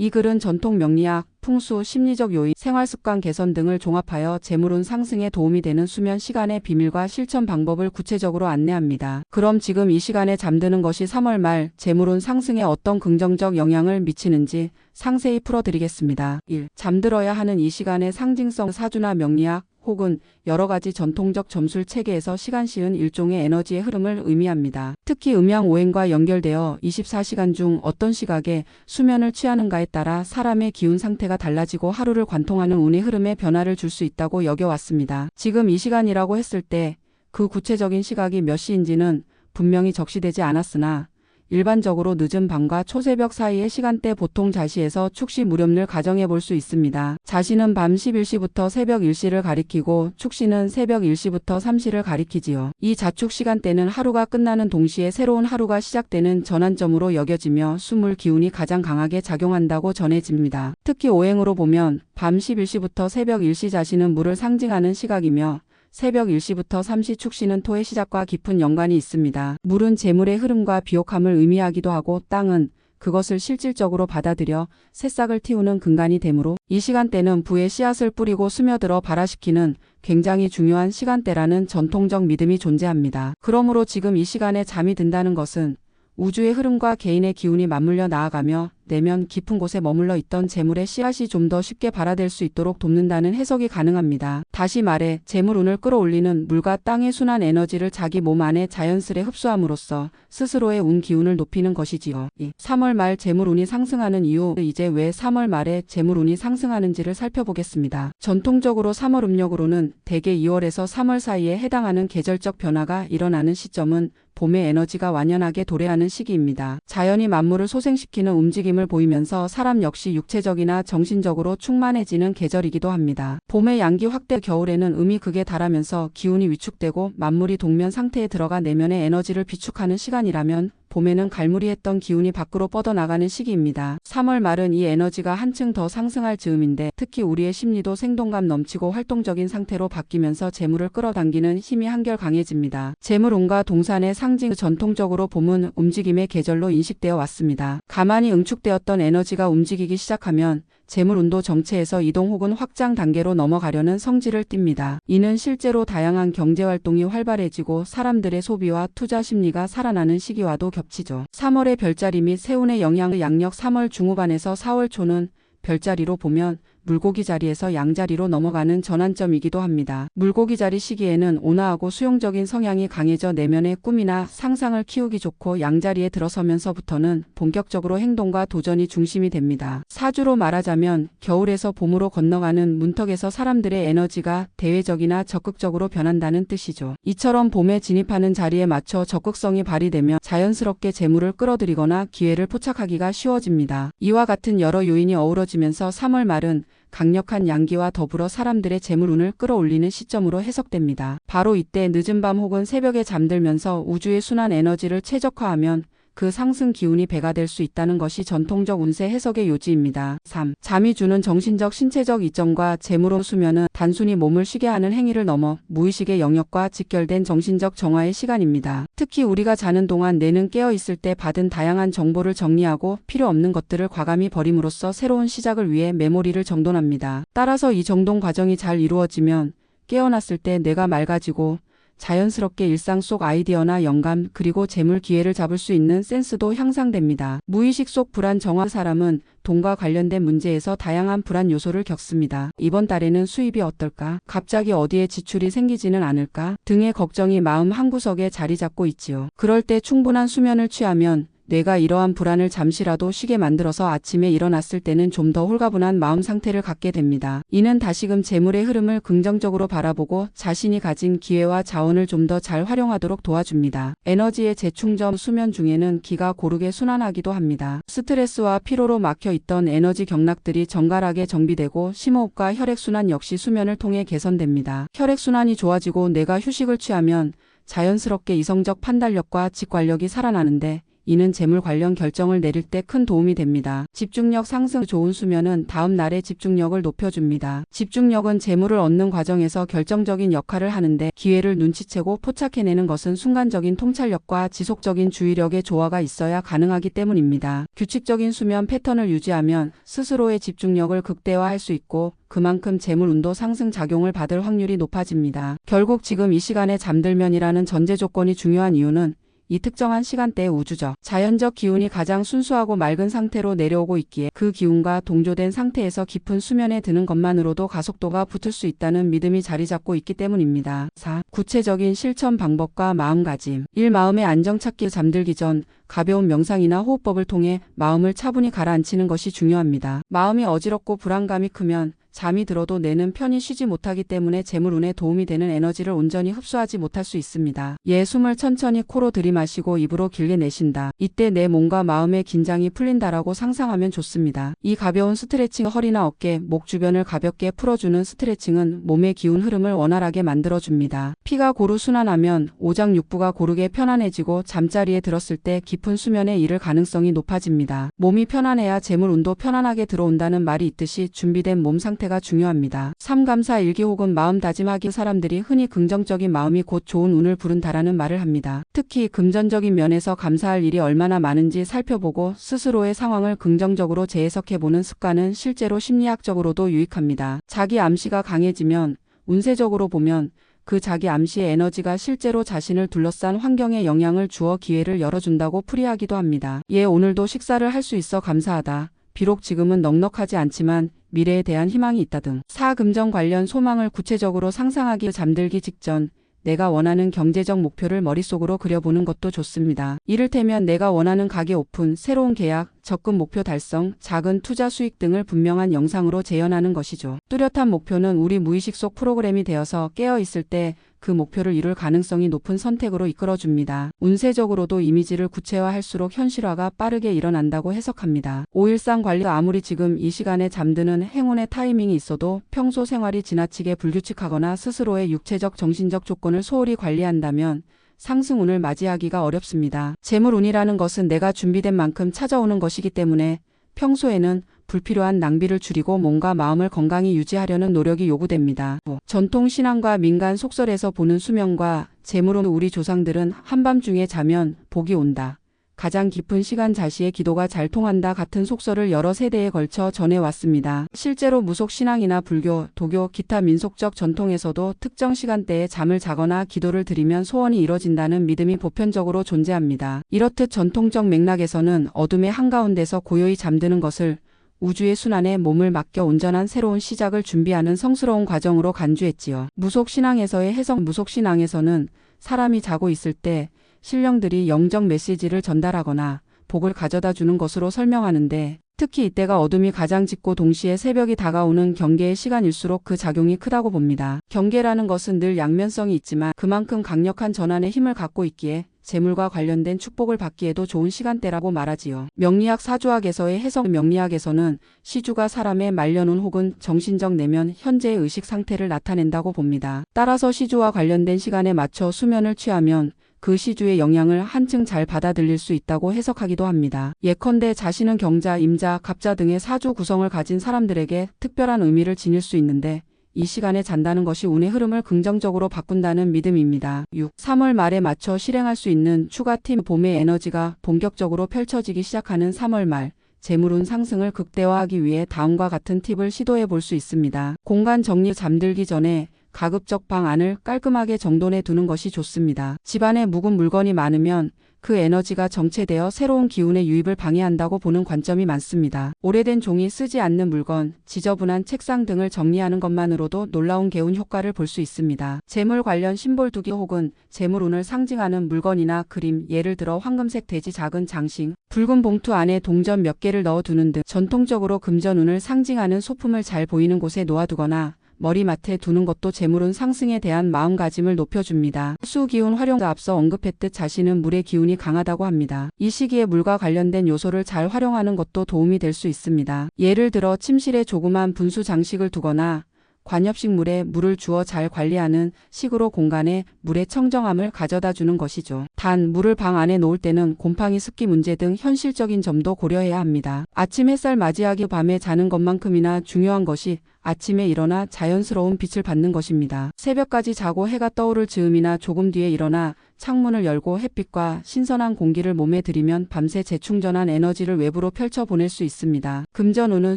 이 글은 전통 명리학, 풍수, 심리적 요인, 생활습관 개선 등을 종합하여 재물운 상승에 도움이 되는 수면 시간의 비밀과 실천 방법을 구체적으로 안내합니다. 그럼 지금 이 시간에 잠드는 것이 3월 말 재물운 상승에 어떤 긍정적 영향을 미치는지 상세히 풀어드리겠습니다. 1. 잠들어야 하는 이 시간의 상징성 사주나 명리학, 혹은 여러 가지 전통적 점술 체계에서 시간시은 일종의 에너지의 흐름을 의미합니다. 특히 음양오행과 연결되어 24시간 중 어떤 시각에 수면을 취하는가에 따라 사람의 기운 상태가 달라지고 하루를 관통하는 운의 흐름에 변화를 줄 수 있다고 여겨왔습니다. 지금 이 시간이라고 했을 때 그 구체적인 시각이 몇 시인지는 분명히 적시되지 않았으나 일반적으로 늦은 밤과 초새벽 사이의 시간대 보통 자시에서 축시 무렵을 가정해 볼 수 있습니다. 자시는 밤 11시부터 새벽 1시를 가리키고 축시는 새벽 1시부터 3시를 가리키지요. 이 자축 시간대는 하루가 끝나는 동시에 새로운 하루가 시작되는 전환점으로 여겨지며 수물 기운이 가장 강하게 작용한다고 전해집니다. 특히 오행으로 보면 밤 11시부터 새벽 1시 자시는 물을 상징하는 시각이며 새벽 1시부터 3시 축시는 토의 시작과 깊은 연관이 있습니다. 물은 재물의 흐름과 비옥함을 의미하기도 하고 땅은 그것을 실질적으로 받아들여 새싹을 틔우는 근간이 되므로 이 시간대는 부의 씨앗을 뿌리고 스며들어 발화시키는 굉장히 중요한 시간대라는 전통적 믿음이 존재합니다. 그러므로 지금 이 시간에 잠이 든다는 것은 우주의 흐름과 개인의 기운이 맞물려 나아가며 내면 깊은 곳에 머물러 있던 재물의 씨앗이 좀 더 쉽게 발화될 수 있도록 돕는다는 해석이 가능합니다. 다시 말해 재물운을 끌어올리는 물과 땅의 순환 에너지를 자기 몸 안에 자연스레 흡수함으로써 스스로의 운 기운을 높이는 것이지요. 3월 말 재물운이 상승하는 이유. 이제 왜 3월 말에 재물운이 상승하는지를 살펴보겠습니다. 전통적으로 3월 음력으로는 대개 2월에서 3월 사이에 해당하는 계절적 변화가 일어나는 시점은 봄의 에너지가 완연하게 도래하는 시기입니다. 자연이 만물을 소생시키는 움직임을 보이면서 사람 역시 육체적이나 정신적으로 충만해지는 계절이기도 합니다. 봄의 양기 확대, 겨울에는 음이 극에 달하면서 기운이 위축되고 만물이 동면 상태에 들어가 내면의 에너지를 비축하는 시간이라면 봄에는 갈무리했던 기운이 밖으로 뻗어나가는 시기입니다. 3월 말은 이 에너지가 한층 더 상승할 즈음인데 특히 우리의 심리도 생동감 넘치고 활동적인 상태로 바뀌면서 재물을 끌어당기는 힘이 한결 강해집니다. 재물운과 동산의 상징. 전통적으로 봄은 움직임의 계절로 인식되어 왔습니다. 가만히 응축되었던 에너지가 움직이기 시작하면 재물운도 정체에서 이동 혹은 확장 단계로 넘어가려는 성질을 띱니다. 이는 실제로 다양한 경제활동이 활발해지고 사람들의 소비와 투자 심리가 살아나는 시기와도 겹치죠. 3월의 별자리 및 세운의 영향. 양력 3월 중후반에서 4월 초는 별자리로 보면 물고기 자리에서 양자리로 넘어가는 전환점이기도 합니다. 물고기 자리 시기에는 온화하고 수용적인 성향이 강해져 내면의 꿈이나 상상을 키우기 좋고 양자리에 들어서면서부터는 본격적으로 행동과 도전이 중심이 됩니다. 사주로 말하자면 겨울에서 봄으로 건너가는 문턱에서 사람들의 에너지가 대외적이나 적극적으로 변한다는 뜻이죠. 이처럼 봄에 진입하는 자리에 맞춰 적극성이 발휘되면 자연스럽게 재물을 끌어들이거나 기회를 포착하기가 쉬워집니다. 이와 같은 여러 요인이 어우러지면서 3월 말은 강력한 양기와 더불어 사람들의 재물운을 끌어올리는 시점으로 해석됩니다. 바로 이때 늦은 밤 혹은 새벽에 잠들면서 우주의 순환 에너지를 최적화하면 그 상승 기운이 배가 될 수 있다는 것이 전통적 운세 해석의 요지입니다. 3. 잠이 주는 정신적 신체적 이점과 재물운. 수면은 단순히 몸을 쉬게 하는 행위를 넘어 무의식의 영역과 직결된 정신적 정화의 시간입니다. 특히 우리가 자는 동안 뇌는 깨어 있을 때 받은 다양한 정보를 정리하고 필요 없는 것들을 과감히 버림으로써 새로운 시작을 위해 메모리를 정돈합니다. 따라서 이 정돈 과정이 잘 이루어지면 깨어났을 때 뇌가 맑아지고 자연스럽게 일상 속 아이디어나 영감 그리고 재물 기회를 잡을 수 있는 센스도 향상됩니다. 무의식 속 불안 정화. 사람은 돈과 관련된 문제에서 다양한 불안 요소를 겪습니다. 이번 달에는 수입이 어떨까? 갑자기 어디에 지출이 생기지는 않을까? 등의 걱정이 마음 한구석에 자리 잡고 있지요. 그럴 때 충분한 수면을 취하면 뇌가 이러한 불안을 잠시라도 쉬게 만들어서 아침에 일어났을 때는 좀 더 홀가분한 마음 상태를 갖게 됩니다. 이는 다시금 재물의 흐름을 긍정적으로 바라보고 자신이 가진 기회와 자원을 좀 더 잘 활용하도록 도와줍니다. 에너지의 재충전. 수면 중에는 기가 고르게 순환하기도 합니다. 스트레스와 피로로 막혀 있던 에너지 경락들이 정갈하게 정비되고 심호흡과 혈액순환 역시 수면을 통해 개선됩니다. 혈액순환이 좋아지고 뇌가 휴식을 취하면 자연스럽게 이성적 판단력과 직관력이 살아나는데 이는 재물 관련 결정을 내릴 때 큰 도움이 됩니다. 집중력 상승. 좋은 수면은 다음 날의 집중력을 높여줍니다. 집중력은 재물을 얻는 과정에서 결정적인 역할을 하는데 기회를 눈치채고 포착해내는 것은 순간적인 통찰력과 지속적인 주의력의 조화가 있어야 가능하기 때문입니다. 규칙적인 수면 패턴을 유지하면 스스로의 집중력을 극대화할 수 있고 그만큼 재물 운도 상승 작용을 받을 확률이 높아집니다. 결국 지금 이 시간에 잠들면이라는 전제 조건이 중요한 이유는 이 특정한 시간대의 우주적, 자연적 기운이 가장 순수하고 맑은 상태로 내려오고 있기에 그 기운과 동조된 상태에서 깊은 수면에 드는 것만으로도 가속도가 붙을 수 있다는 믿음이 자리 잡고 있기 때문입니다. 4. 구체적인 실천 방법과 마음가짐. 1. 마음의 안정 찾기. 잠들기 전 가벼운 명상이나 호흡법을 통해 마음을 차분히 가라앉히는 것이 중요합니다. 마음이 어지럽고 불안감이 크면 잠이 들어도 뇌는 편히 쉬지 못하기 때문에 재물운에 도움이 되는 에너지를 온전히 흡수하지 못할 수 있습니다. 숨을 천천히 코로 들이마시고 입으로 길게 내쉰다. 이때 내 몸과 마음의 긴장이 풀린다라고 상상하면 좋습니다. 이 가벼운 스트레칭, 허리나 어깨, 목 주변을 가볍게 풀어주는 스트레칭은 몸의 기운 흐름을 원활하게 만들어줍니다. 피가 고루 순환하면 오장육부가 고르게 편안해지고 잠자리에 들었을 때 깊은 수면에 이를 가능성이 높아집니다. 몸이 편안해야 재물운도 편안하게 들어온다는 말이 있듯이 준비된 몸 상태가 중요합니다. 3. 감사 일기 혹은 마음 다짐하기. 사람들이 흔히 긍정적인 마음이 곧 좋은 운을 부른다라는 말을 합니다. 특히 금전적인 면에서 감사할 일이 얼마나 많은지 살펴보고 스스로의 상황을 긍정적으로 재해석해보는 습관은 실제로 심리학적으로도 유익합니다. 자기 암시가 강해지면 운세적으로 보면 그 자기 암시의 에너지가 실제로 자신을 둘러싼 환경에 영향을 주어 기회를 열어준다고 풀이하기도 합니다. 오늘도 식사를 할 수 있어 감사하다. 비록 지금은 넉넉하지 않지만 미래에 대한 희망이 있다 등. 4. 금전 관련 소망을 구체적으로 상상하기. 잠들기 직전 내가 원하는 경제적 목표를 머릿속으로 그려보는 것도 좋습니다. 이를테면 내가 원하는 가게 오픈, 새로운 계약, 적금 목표 달성, 작은 투자 수익 등을 분명한 영상으로 재현하는 것이죠. 뚜렷한 목표는 우리 무의식 속 프로그램이 되어서 깨어있을 때 그 목표를 이룰 가능성이 높은 선택으로 이끌어줍니다. 운세적으로도 이미지를 구체화할수록 현실화가 빠르게 일어난다고 해석합니다. 5. 일상 관리. 아무리 지금 이 시간에 잠드는 행운의 타이밍이 있어도 평소 생활이 지나치게 불규칙하거나 스스로의 육체적 정신적 조건을 소홀히 관리한다면 상승운을 맞이하기가 어렵습니다. 재물운이라는 것은 내가 준비된 만큼 찾아오는 것이기 때문에 평소에는 불필요한 낭비를 줄이고 몸과 마음을 건강히 유지하려는 노력이 요구됩니다. 전통 신앙과 민간 속설에서 보는 수면과 재물운. 우리 조상들은 한밤중에 자면 복이 온다. 가장 깊은 시간 자시의 기도가 잘 통한다 같은 속설을 여러 세대에 걸쳐 전해왔습니다. 실제로 무속신앙이나 불교, 도교, 기타 민속적 전통에서도 특정 시간대에 잠을 자거나 기도를 드리면 소원이 이뤄진다는 믿음이 보편적으로 존재합니다. 이렇듯 전통적 맥락에서는 어둠의 한가운데서 고요히 잠드는 것을 우주의 순환에 몸을 맡겨 온전한 새로운 시작을 준비하는 성스러운 과정으로 간주했지요. 무속신앙에서의 해석. 무속신앙에서는 사람이 자고 있을 때 신령들이 영적 메시지를 전달하거나 복을 가져다 주는 것으로 설명하는데 특히 이때가 어둠이 가장 짙고 동시에 새벽이 다가오는 경계의 시간일수록 그 작용이 크다고 봅니다. 경계라는 것은 늘 양면성이 있지만 그만큼 강력한 전환의 힘을 갖고 있기에 재물과 관련된 축복을 받기에도 좋은 시간대라고 말하지요. 명리학 사주학에서의 해석. 명리학에서는 시주가 사람의 말년운 혹은 정신적 내면 현재의 의식 상태를 나타낸다고 봅니다. 따라서 시주와 관련된 시간에 맞춰 수면을 취하면 그 시주의 영향을 한층 잘 받아들일 수 있다고 해석하기도 합니다. 예컨대 자신은 경자, 임자, 갑자 등의 사주 구성을 가진 사람들에게 특별한 의미를 지닐 수 있는데 이 시간에 잔다는 것이 운의 흐름을 긍정적으로 바꾼다는 믿음입니다. 6. 3월 말에 맞춰 실행할 수 있는 추가팁. 봄의 에너지가 본격적으로 펼쳐지기 시작하는 3월 말. 재물운 상승을 극대화하기 위해 다음과 같은 팁을 시도해 볼 수 있습니다. 공간 정리. 잠들기 전에 가급적 방 안을 깔끔하게 정돈해 두는 것이 좋습니다. 집안에 묵은 물건이 많으면 그 에너지가 정체되어 새로운 기운의 유입을 방해한다고 보는 관점이 많습니다. 오래된 종이, 쓰지 않는 물건, 지저분한 책상 등을 정리하는 것만으로도 놀라운 개운 효과를 볼 수 있습니다. 재물 관련 심볼 두기 혹은 재물운을 상징하는 물건이나 그림, 예를 들어 황금색 돼지, 작은 장식, 붉은 봉투 안에 동전 몇 개를 넣어두는 등 전통적으로 금전운을 상징하는 소품을 잘 보이는 곳에 놓아두거나 머리맡에 두는 것도 재물운 상승에 대한 마음가짐을 높여줍니다. 수기운 활용. 앞서 언급했듯 자신은 물의 기운이 강하다고 합니다. 이 시기에 물과 관련된 요소를 잘 활용하는 것도 도움이 될 수 있습니다. 예를 들어 침실에 조그만 분수 장식을 두거나 관엽식 물에 물을 주어 잘 관리하는 식으로 공간에 물의 청정함을 가져다 주는 것이죠. 단, 물을 방 안에 놓을 때는 곰팡이 습기 문제 등 현실적인 점도 고려해야 합니다. 아침 햇살 맞이하기 밤에 자는 것만큼이나 중요한 것이 아침에 일어나 자연스러운 빛을 받는 것입니다. 새벽까지 자고 해가 떠오를 즈음이나 조금 뒤에 일어나 창문을 열고 햇빛과 신선한 공기를 몸에 들이면 밤새 재충전한 에너지를 외부로 펼쳐 보낼 수 있습니다. 금전운은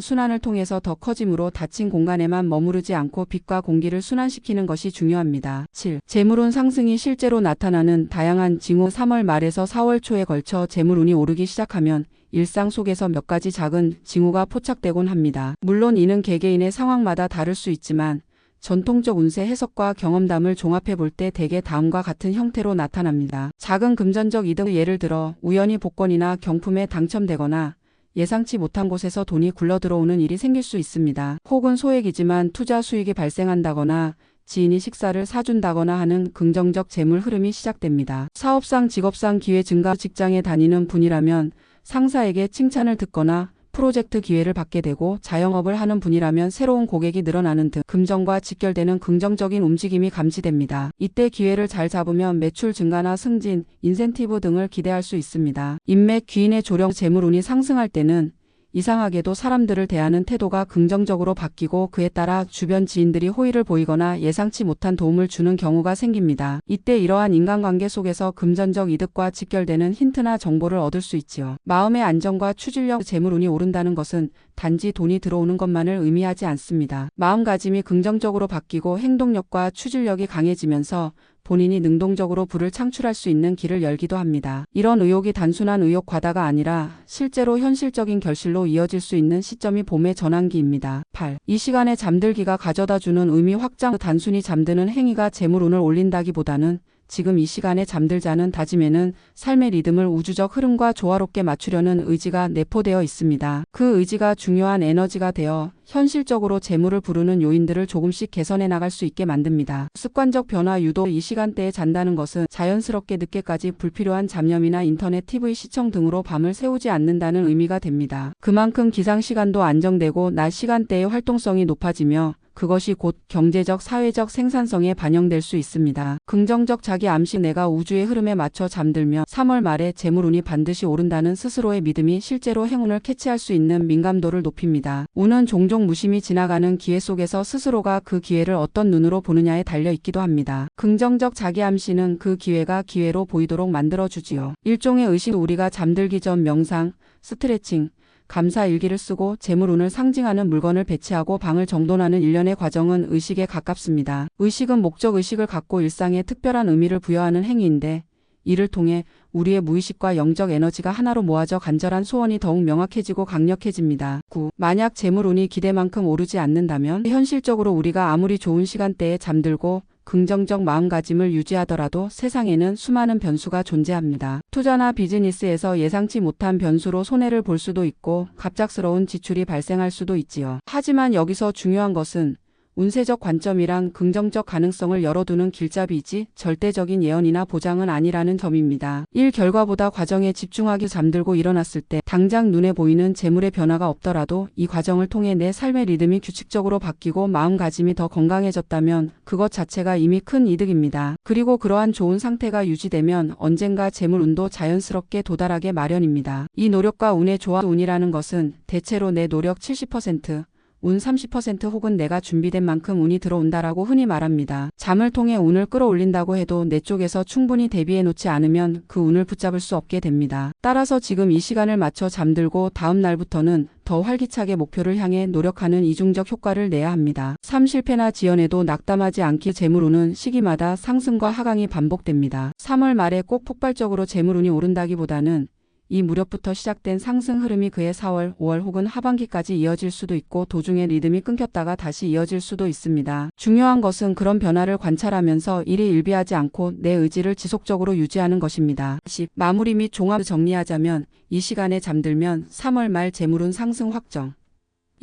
순환을 통해서 더 커지므로 닫힌 공간에만 머무르지 않고 빛과 공기를 순환시키는 것이 중요합니다. 7. 재물운 상승이 실제로 나타나는 다양한 징후. 3월 말에서 4월 초에 걸쳐 재물운이 오르기 시작하면 일상 속에서 몇 가지 작은 징후가 포착되곤 합니다. 물론 이는 개개인의 상황마다 다를 수 있지만 전통적 운세 해석과 경험담을 종합해 볼 때 대개 다음과 같은 형태로 나타납니다. 작은 금전적 이득, 예를 들어 우연히 복권이나 경품에 당첨되거나 예상치 못한 곳에서 돈이 굴러 들어오는 일이 생길 수 있습니다. 혹은 소액이지만 투자 수익이 발생한다거나 지인이 식사를 사준다거나 하는 긍정적 재물 흐름이 시작됩니다. 사업상, 직업상 기회 증가, 직장에 다니는 분이라면 상사에게 칭찬을 듣거나 프로젝트 기회를 받게 되고, 자영업을 하는 분이라면 새로운 고객이 늘어나는 등 금전과 직결되는 긍정적인 움직임이 감지됩니다. 이때 기회를 잘 잡으면 매출 증가나 승진, 인센티브 등을 기대할 수 있습니다. 인맥, 귀인의 조령, 재물운이 상승할 때는 이상하게도 사람들을 대하는 태도가 긍정적으로 바뀌고 그에 따라 주변 지인들이 호의를 보이거나 예상치 못한 도움을 주는 경우가 생깁니다. 이때 이러한 인간관계 속에서 금전적 이득과 직결되는 힌트나 정보를 얻을 수 있지요. 마음의 안정과 추진력, 재물운이 오른다는 것은 단지 돈이 들어오는 것만을 의미하지 않습니다. 마음가짐이 긍정적으로 바뀌고 행동력과 추진력이 강해지면서 본인이 능동적으로 부를 창출할 수 있는 길을 열기도 합니다. 이런 의욕이 단순한 의욕 과다가 아니라 실제로 현실적인 결실로 이어질 수 있는 시점이 봄의 전환기입니다. 8. 이 시간에 잠들기가 가져다주는 의미 확장. 단순히 잠드는 행위가 재물운을 올린다기보다는 지금 이 시간에 잠들자는 다짐에는 삶의 리듬을 우주적 흐름과 조화롭게 맞추려는 의지가 내포되어 있습니다. 그 의지가 중요한 에너지가 되어 현실적으로 재물을 부르는 요인들을 조금씩 개선해 나갈 수 있게 만듭니다. 습관적 변화. 유독 이 시간대에 잔다는 것은 자연스럽게 늦게까지 불필요한 잡념이나 인터넷, TV 시청 등으로 밤을 새우지 않는다는 의미가 됩니다. 그만큼 기상 시간도 안정되고 낮 시간대의 활동성이 높아지며 그것이 곧 경제적, 사회적 생산성에 반영될 수 있습니다. 긍정적 자기 암시. 내가 우주의 흐름에 맞춰 잠들며 3월 말에 재물운이 반드시 오른다는 스스로의 믿음이 실제로 행운을 캐치할 수 있는 민감도를 높입니다. 운은 종종 무심히 지나가는 기회 속에서 스스로가 그 기회를 어떤 눈으로 보느냐에 달려 있기도 합니다. 긍정적 자기 암시는 그 기회가 기회로 보이도록 만들어주지요. 일종의 의식. 우리가 잠들기 전 명상, 스트레칭, 감사 일기를 쓰고 재물운을 상징하는 물건을 배치하고 방을 정돈하는 일련의 과정은 의식에 가깝습니다. 의식은 목적 의식을 갖고 일상에 특별한 의미를 부여하는 행위인데, 이를 통해 우리의 무의식과 영적 에너지가 하나로 모아져 간절한 소원이 더욱 명확해지고 강력해집니다. 9. 만약 재물운이 기대만큼 오르지 않는다면 현실적으로 우리가 아무리 좋은 시간대에 잠들고 긍정적 마음가짐을 유지하더라도 세상에는 수많은 변수가 존재합니다. 투자나 비즈니스에서 예상치 못한 변수로 손해를 볼 수도 있고 갑작스러운 지출이 발생할 수도 있지요. 하지만 여기서 중요한 것은 운세적 관점이란 긍정적 가능성을 열어두는 길잡이이지 절대적인 예언이나 보장은 아니라는 점입니다. 일 결과보다 과정에 집중하기. 잠들고 일어났을 때 당장 눈에 보이는 재물의 변화가 없더라도 이 과정을 통해 내 삶의 리듬이 규칙적으로 바뀌고 마음가짐이 더 건강해졌다면 그것 자체가 이미 큰 이득입니다. 그리고 그러한 좋은 상태가 유지되면 언젠가 재물운도 자연스럽게 도달하게 마련입니다. 이 노력과 운의 조화. 운이라는 것은 대체로 내 노력 70%, 운 30% 혹은 내가 준비된 만큼 운이 들어온다라고 흔히 말합니다. 잠을 통해 운을 끌어올린다고 해도 내 쪽에서 충분히 대비해 놓지 않으면 그 운을 붙잡을 수 없게 됩니다. 따라서 지금 이 시간을 맞춰 잠들고 다음 날부터는 더 활기차게 목표를 향해 노력하는 이중적 효과를 내야 합니다. 3. 실패나 지연에도 낙담하지 않기. 재물운은 시기마다 상승과 하강이 반복됩니다. 3월 말에 꼭 폭발적으로 재물운이 오른다기보다는 이 무렵부터 시작된 상승 흐름이 그해 4월, 5월 혹은 하반기까지 이어질 수도 있고 도중에 리듬이 끊겼다가 다시 이어질 수도 있습니다. 중요한 것은 그런 변화를 관찰하면서 일희일비하지 않고 내 의지를 지속적으로 유지하는 것입니다. 10. 마무리 및 종합 정리하자면 이 시간에 잠들면 3월 말 재물운 상승 확정.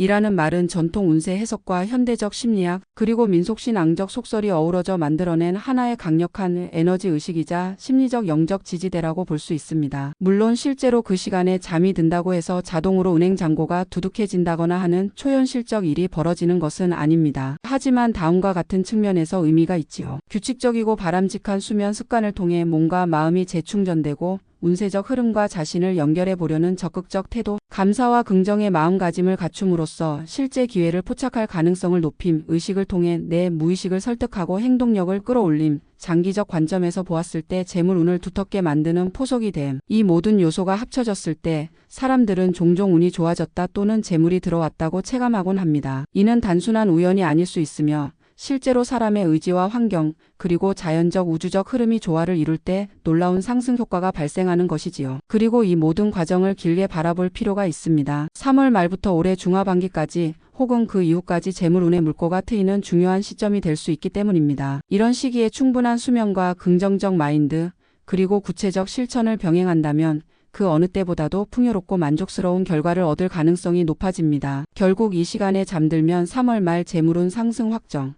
이라는 말은 전통 운세 해석과 현대적 심리학 그리고 민속신앙적 속설이 어우러져 만들어낸 하나의 강력한 에너지 의식이자 심리적 영적 지지대라고 볼 수 있습니다. 물론 실제로 그 시간에 잠이 든다고 해서 자동으로 은행 잔고가 두둑해진다거나 하는 초현실적 일이 벌어지는 것은 아닙니다. 하지만 다음과 같은 측면에서 의미가 있지요. 규칙적이고 바람직한 수면 습관을 통해 몸과 마음이 재충전되고 운세적 흐름과 자신을 연결해 보려는 적극적 태도, 감사와 긍정의 마음가짐을 갖춤으로써 실제 기회를 포착할 가능성을 높임, 의식을 통해 내 무의식을 설득하고 행동력을 끌어올림, 장기적 관점에서 보았을 때 재물 운을 두텁게 만드는 포석이 됨. 이 모든 요소가 합쳐졌을 때 사람들은 종종 운이 좋아졌다 또는 재물이 들어왔다고 체감하곤 합니다. 이는 단순한 우연이 아닐 수 있으며 실제로 사람의 의지와 환경, 그리고 자연적 우주적 흐름이 조화를 이룰 때 놀라운 상승 효과가 발생하는 것이지요. 그리고 이 모든 과정을 길게 바라볼 필요가 있습니다. 3월 말부터 올해 중하반기까지 혹은 그 이후까지 재물운의 물꼬가 트이는 중요한 시점이 될 수 있기 때문입니다. 이런 시기에 충분한 수면과 긍정적 마인드, 그리고 구체적 실천을 병행한다면 그 어느 때보다도 풍요롭고 만족스러운 결과를 얻을 가능성이 높아집니다. 결국 이 시간에 잠들면 3월 말 재물운 상승 확정.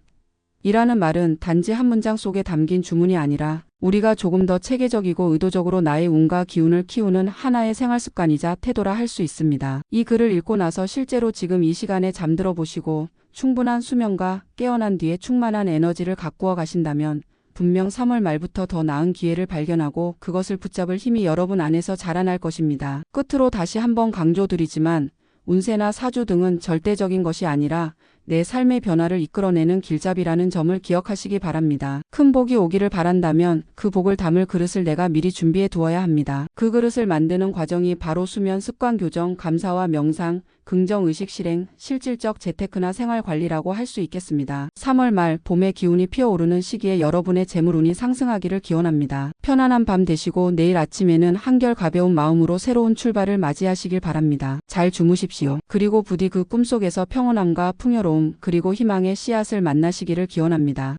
이라는 말은 단지 한 문장 속에 담긴 주문이 아니라 우리가 조금 더 체계적이고 의도적으로 나의 운과 기운을 키우는 하나의 생활습관이자 태도라 할 수 있습니다. 이 글을 읽고 나서 실제로 지금 이 시간에 잠들어 보시고 충분한 수면과 깨어난 뒤에 충만한 에너지를 가꾸어 가신다면 분명 3월 말부터 더 나은 기회를 발견하고 그것을 붙잡을 힘이 여러분 안에서 자라날 것입니다. 끝으로 다시 한번 강조드리지만 운세나 사주 등은 절대적인 것이 아니라 내 삶의 변화를 이끌어내는 길잡이라는 점을 기억하시기 바랍니다. 큰 복이 오기를 바란다면 그 복을 담을 그릇을 내가 미리 준비해 두어야 합니다. 그 그릇을 만드는 과정이 바로 수면 습관 교정, 감사와 명상, 긍정의식 실행, 실질적 재테크나 생활관리라고 할 수 있겠습니다. 3월 말 봄의 기운이 피어오르는 시기에 여러분의 재물운이 상승하기를 기원합니다. 편안한 밤 되시고 내일 아침에는 한결 가벼운 마음으로 새로운 출발을 맞이하시길 바랍니다. 잘 주무십시오. 그리고 부디 그 꿈속에서 평온함과 풍요로움 그리고 희망의 씨앗을 만나시기를 기원합니다.